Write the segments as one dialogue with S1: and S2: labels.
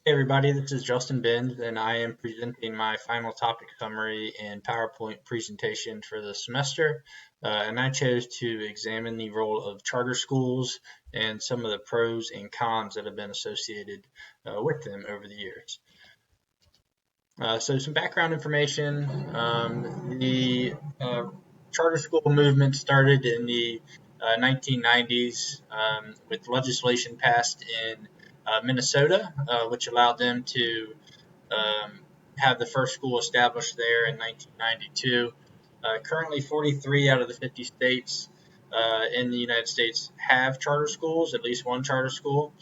S1: Hey everybody, this is Justin Benz, and I am presenting my final topic summary and PowerPoint presentation for the semester. And I chose to examine the role of charter schools and some of the pros and cons that have been associated with them over the years. So some background information. The charter school movement started in the 1990s with legislation passed in Minnesota, which allowed them to have the first school established there in 1992. Currently, 43 out of the 50 states in the United States have charter schools, at least one charter school.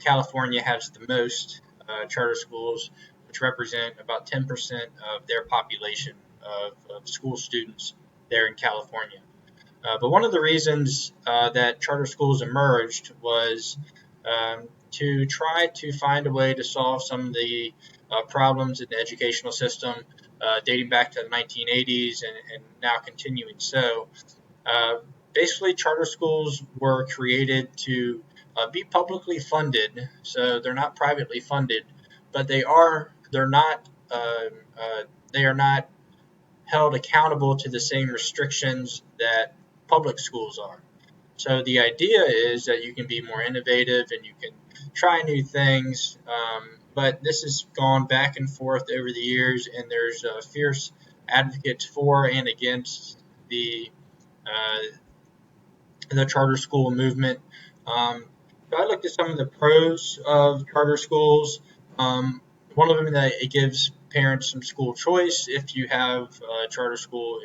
S1: California has the most charter schools, which represent about 10% of their population of school students there in California. But one of the reasons that charter schools emerged was to try to find a way to solve some of the problems in the educational system dating back to the 1980s and now continuing so. Uh, Basically, charter schools were created to be publicly funded, so they're not privately funded, but they're not they are not held accountable to the same restrictions that public schools are. So the idea is that you can be more innovative and you can try new things. But this has gone back and forth over the years, and there's fierce advocates for and against the uh, the charter school movement. Um, so I looked at some of the pros of charter schools. Um, One of them that it gives parents some school choice. If you have a charter school,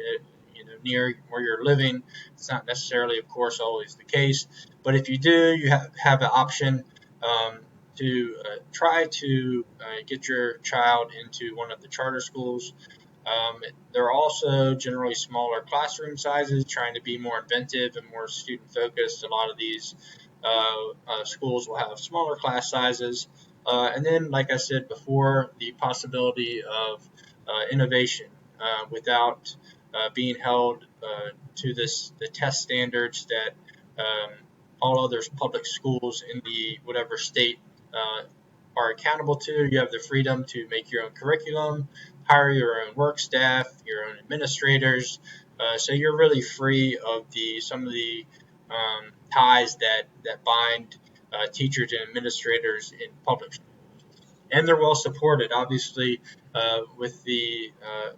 S1: near where you're living, it's not necessarily, of course, always the case. But if you do, you have an option um, to try to get your child into one of the charter schools. They're also generally smaller classroom sizes, trying to be more inventive and more student focused. A lot of these schools will have smaller class sizes. And then, like I said before, the possibility of innovation without being held to the test standards that um, all other public schools in the whatever state are accountable to. You have the freedom to make your own curriculum, hire your own work staff, your own administrators. So you're really free of the some of the ties that bind teachers and administrators in public schools. And they're well supported, obviously, with the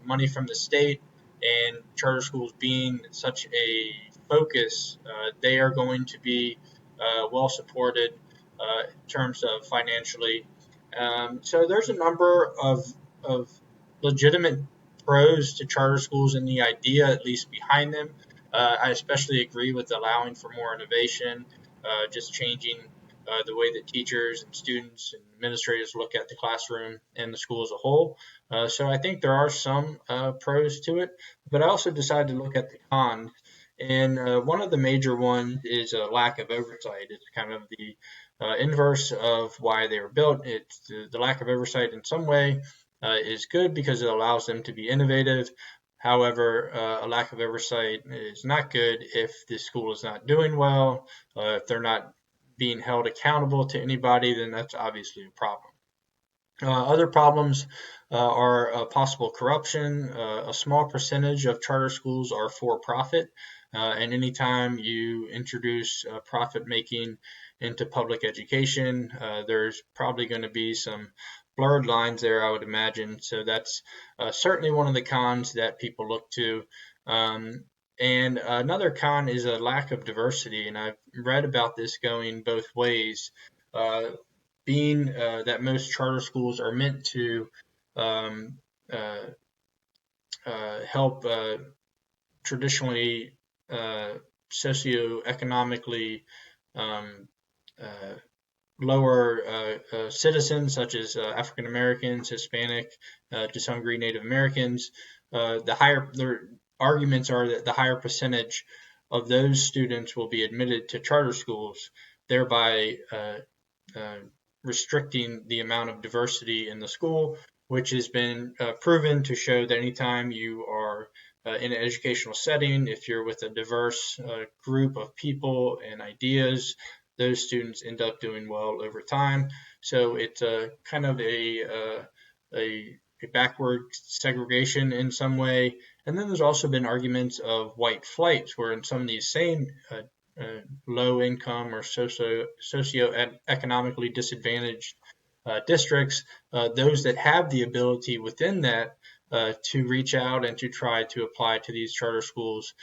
S1: money from the state and charter schools being such a focus. They are going to be well supported in terms of financially. So there's a number of legitimate pros to charter schools and the idea, at least behind them. I especially agree with allowing for more innovation, just changing the way that teachers and students and administrators look at the classroom and the school as a whole. So I think there are some pros to it, but I also decided to look at the cons. And one of the major ones is a lack of oversight. It's kind of the inverse of why they were built. It's the lack of oversight in some way is good because it allows them to be innovative. However, a lack of oversight is not good if the school is not doing well, if they're not being held accountable to anybody, then that's obviously a problem. Other problems are possible corruption. A small percentage of charter schools are for profit, and anytime you introduce profit making into public education, there's probably going to be some blurred lines there, I would imagine. So that's certainly one of the cons that people look to. Um, and another con is a lack of diversity, and I've read about this going both ways. Uh, Being that most charter schools are meant to um, uh, help traditionally uh, socioeconomically um, uh, lower citizens, such as African Americans, Hispanic, to some degree Native Americans. Their arguments are that the higher percentage of those students will be admitted to charter schools, thereby uh, restricting the amount of diversity in the school, which has been proven to show that anytime you are in an educational setting, if you're with a diverse group of people and ideas, those students end up doing well over time. So it's a kind of a backward segregation in some way. And then there's also been arguments of white flight, where in some of these same low income or socioeconomically disadvantaged districts, those that have the ability within that to reach out and to try to apply to these charter schools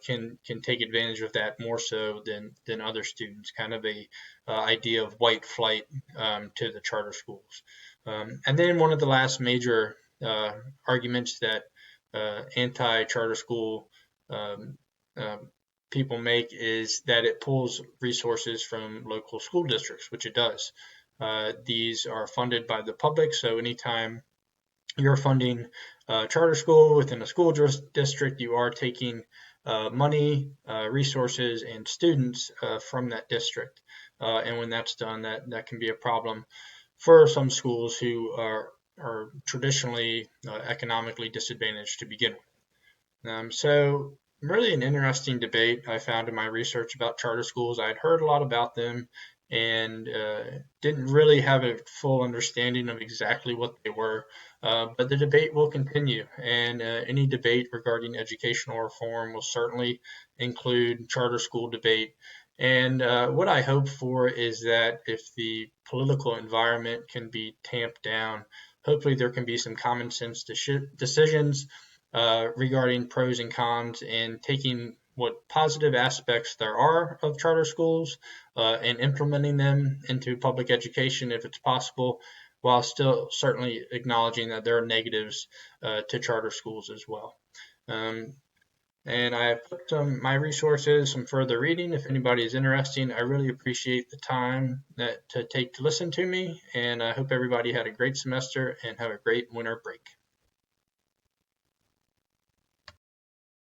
S1: can take advantage of that more so than other students. Kind of a idea of white flight to the charter schools. And then one of the last major arguments that anti-charter school um, people make is that it pulls resources from local school districts, which it does. These are funded by the public, so anytime you're funding a charter school within a school district, you are taking money, resources, and students from that district. And when that's done, that can be a problem for some schools who are traditionally economically disadvantaged to begin with. So really an interesting debate I found in my research about charter schools. I'd heard a lot about them and didn't really have a full understanding of exactly what they were. But the debate will continue, and any debate regarding educational reform will certainly include charter school debate. And what I hope for is that if the political environment can be tamped down, hopefully there can be some common sense decisions regarding pros and cons and taking what positive aspects there are of charter schools and implementing them into public education if it's possible, while still certainly acknowledging that there are negatives to charter schools as well. Um, and I have put my resources, some further reading if anybody is interested. I really appreciate the time to take to listen to me, and I hope everybody had a great semester and have a great winter break.